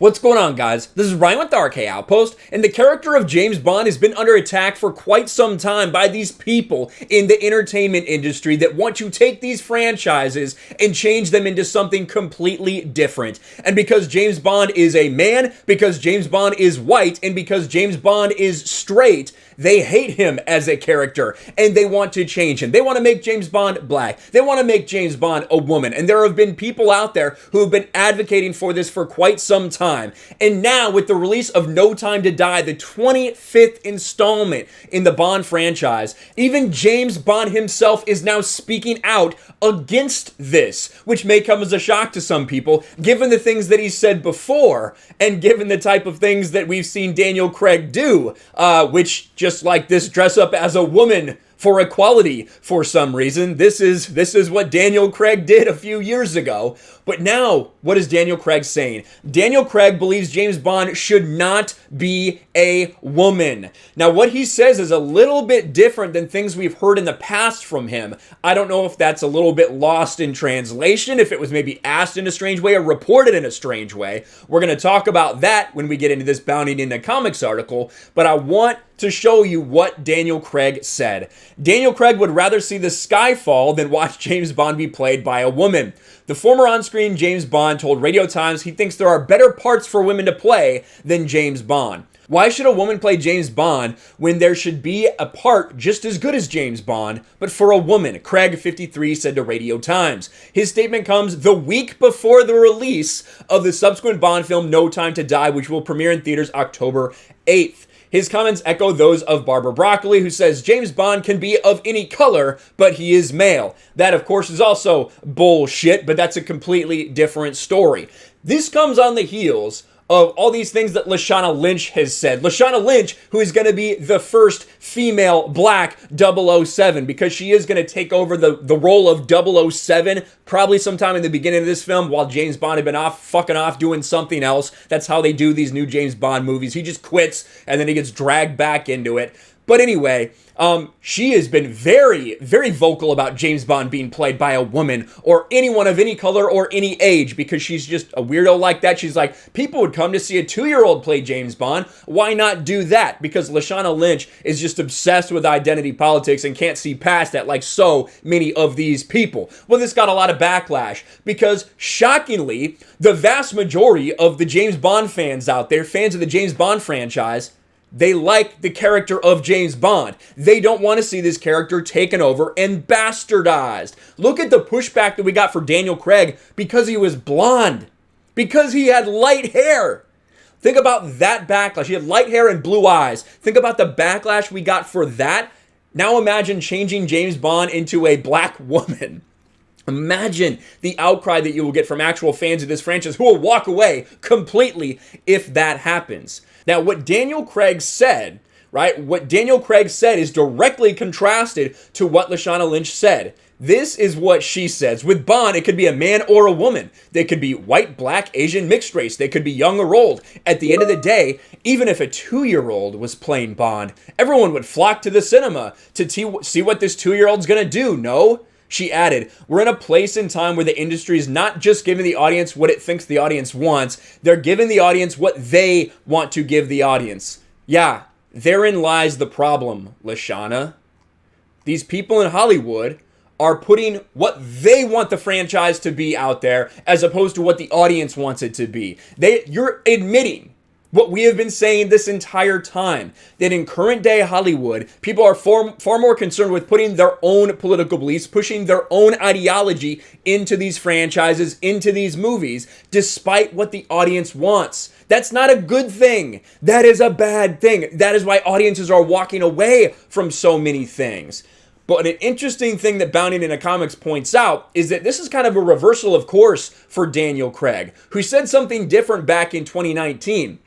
What's going on, guys? This is Ryan with the RK Outpost, and the character of James Bond has been under attack for quite some time by these people in the entertainment industry that want to take these franchises and change them into something completely different. And because James Bond is a man, because James Bond is white, and because James Bond is straight, they hate him as a character, and they want to change him. They want to make James Bond black. They want to make James Bond a woman. And there have been people out there who have been advocating for this for quite some time. And now, with the release of No Time to Die, the 25th installment in the Bond franchise, even James Bond himself is now speaking out against this, which may come as a shock to some people, given the things that he said before, and given the type of things that we've seen Daniel Craig do, which, just like this, dress up as a woman for equality for some reason. This is what Daniel Craig did a few years ago. But now, what is Daniel Craig saying? Daniel Craig believes James Bond should not be a woman. Now, what he says is a little bit different than things we've heard in the past from him. I don't know if that's a little bit lost in translation, if it was maybe asked in a strange way or reported in a strange way. We're going to talk about that when we get into this Bounding into Comics article, but I want to show you what Daniel Craig said. Daniel Craig would rather see the sky fall than watch James Bond be played by a woman. The former on-screen James Bond told Radio Times he thinks there are better parts for women to play than James Bond. Why should a woman play James Bond when there should be a part just as good as James Bond, but for a woman? Craig, 53, said to Radio Times. His statement comes the week before the release of the subsequent Bond film No Time to Die, which will premiere in theaters October 8th. His comments echo those of Barbara Broccoli, who says James Bond can be of any color, but he is male. That, of course, is also bullshit, but that's a completely different story. This comes on the heels of all these things that Lashana Lynch has said. Lashana Lynch, who is going to be the first female black 007, because she is going to take over the role of 007 probably sometime in the beginning of this film while James Bond had been fucking off doing something else. That's how they do these new James Bond movies. He just quits and then he gets dragged back into it. But anyway, she has been very, very vocal about James Bond being played by a woman or anyone of any color or any age, because she's just a weirdo like that. She's like, people would come to see a 2-year-old play James Bond. Why not do that? Because Lashana Lynch is just obsessed with identity politics and can't see past that, like so many of these people. Well, this got a lot of backlash because, shockingly, the vast majority of the James Bond fans out there, fans of the James Bond franchise, they like the character of James Bond. They don't want to see this character taken over and bastardized. Look at the pushback that we got for Daniel Craig because he was blonde, because he had light hair. Think about that backlash. He had light hair and blue eyes. Think about the backlash we got for that. Now imagine changing James Bond into a black woman. Imagine the outcry that you will get from actual fans of this franchise who will walk away completely if that happens. Now, what Daniel Craig said, right? What Daniel Craig said is directly contrasted to what Lashana Lynch said. This is what she says. With Bond, it could be a man or a woman. They could be white, black, Asian, mixed race. They could be young or old. At the end of the day, even if a 2-year-old was playing Bond, everyone would flock to the cinema to see what this 2-year-old's gonna do, no? She added, we're in a place in time where the industry is not just giving the audience what it thinks the audience wants, they're giving the audience what they want to give the audience. Yeah, therein lies the problem, Lashana. These people in Hollywood are putting what they want the franchise to be out there as opposed to what the audience wants it to be. You're admitting what we have been saying this entire time, that in current day Hollywood, people are far more concerned with putting their own political beliefs, pushing their own ideology into these franchises, into these movies, despite what the audience wants. That's not a good thing. That is a bad thing. That is why audiences are walking away from so many things. But an interesting thing that Bounding into Comics points out is that this is kind of a reversal of course for Daniel Craig, who said something different back in 2019.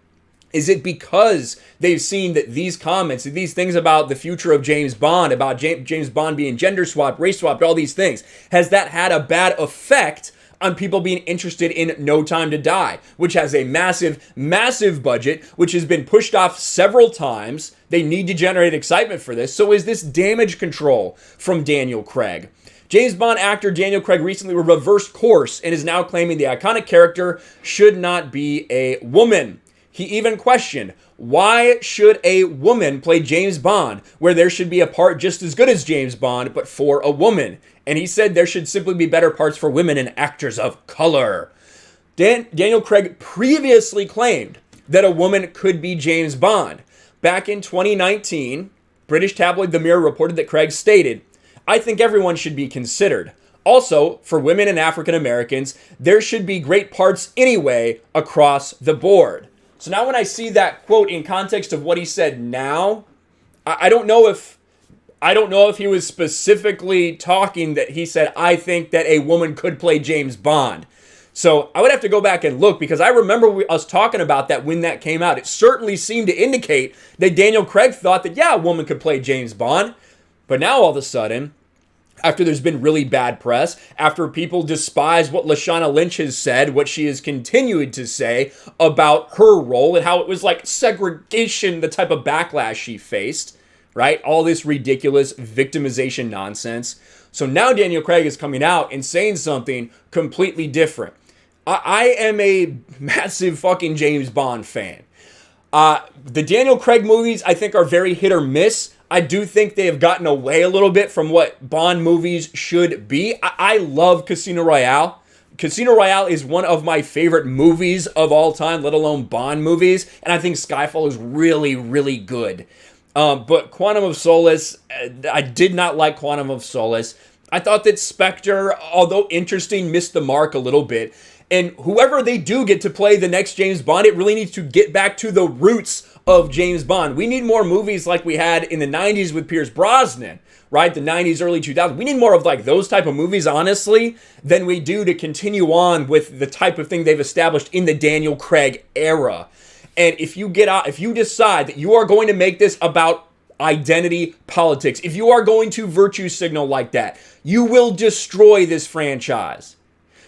Is it because they've seen that these comments, these things about the future of James Bond, about James Bond being gender swapped, race swapped, all these things, has that had a bad effect on people being interested in No Time to Die, which has a massive budget, which has been pushed off several times. They need to generate excitement for this. So is this Damage Control from Daniel Craig. James Bond actor Daniel Craig recently reversed course and is now claiming the iconic character should not be a woman. He even questioned, why should a woman play James Bond where there should be a part just as good as James Bond but for a woman? And he said there should simply be better parts for women and actors of color. Daniel Craig previously claimed that a woman could be James Bond. Back in 2019, British tabloid The Mirror reported that Craig stated, I think everyone should be considered. Also, for women and African Americans, there should be great parts anyway across the board. So now when I see that quote in context of what he said now, I don't know if he was specifically talking that he said, I think that a woman could play James Bond. So I would have to go back and look because I remember us talking about that when that came out. It certainly seemed to indicate that Daniel Craig thought that, yeah, a woman could play James Bond. But now all of a sudden, after there's been really bad press, after people despise what Lashana Lynch has said, what she has continued to say about her role and how it was like segregation, the type of backlash she faced, right? All this ridiculous victimization nonsense. So now Daniel Craig is coming out and saying something completely different. I am a massive fucking James Bond fan. The Daniel Craig movies, I think, are very hit or miss. I do think they have gotten away a little bit from what Bond movies should be. I love Casino Royale. Casino Royale is one of my favorite movies of all time, let alone Bond movies. And I think Skyfall is really, really good. But Quantum of Solace, I did not like Quantum of Solace. I thought that Spectre, although interesting, missed the mark a little bit. And whoever they do get to play the next James Bond, it really needs to get back to the roots of James Bond. We need more movies like we had in the 90s with Pierce Brosnan, right? The 90s, early 2000s. We need more of like those type of movies, honestly, than we do to continue on with the type of thing they've established in the Daniel Craig era. And if you decide that you are going to make this about identity politics, if you are going to virtue signal like that, you will destroy this franchise.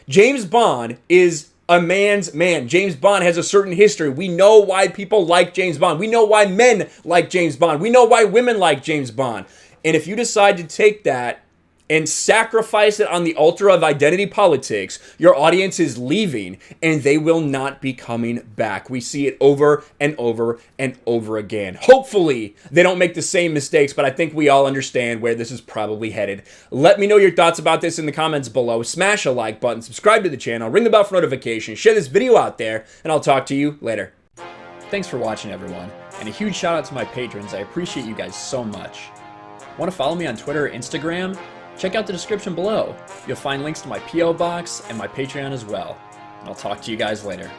James Bond is a man's man. James Bond has a certain history. We know why people like James Bond. We know why men like James Bond. We know why women like James Bond. And if you decide to take that and sacrifice it on the altar of identity politics, your audience is leaving and they will not be coming back. We see it over and over and over again. Hopefully they don't make the same mistakes, but I think we all understand where this is probably headed. Let me know your thoughts about this in the comments below. Smash a like button, subscribe to the channel, ring the bell for notifications, share this video out there, and I'll talk to you later. Thanks for watching, everyone, and a huge shout out to my patrons. I appreciate you guys so much. Want to follow me on Twitter or Instagram? Check out the description below. You'll find links to my P.O. box and my Patreon as well. And I'll talk to you guys later.